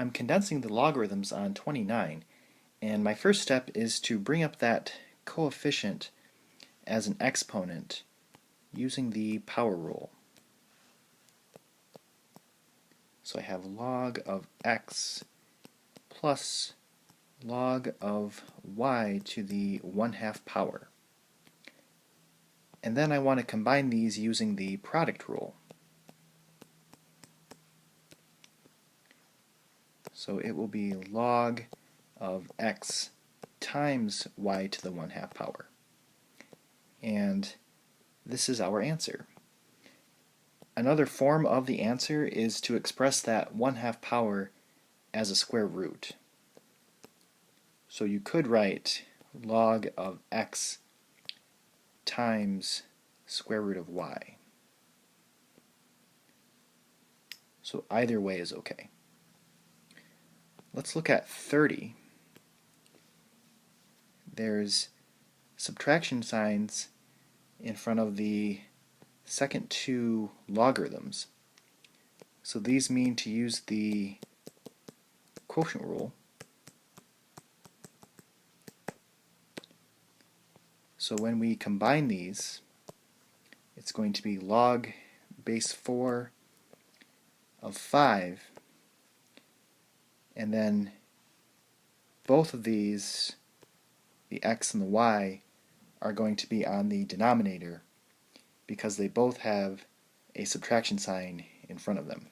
I'm condensing the logarithms on 29, and my first step is to bring up that coefficient as an exponent using the power rule. So I have log of x plus log of y to the 1/2 power. And then I want to combine these using the product rule. So it will be log of x times y to the 1/2 power. And this is our answer. Another form of the answer is to express that 1/2 power as a square root. So you could write log of x times square root of y. So either way is okay. Let's look at 30. There's subtraction signs in front of the second two logarithms. So these mean to use the quotient rule. So when we combine these, it's going to be log base 4 of 5, and then both of these, the x and the y, are going to be on the denominator because they both have a subtraction sign in front of them.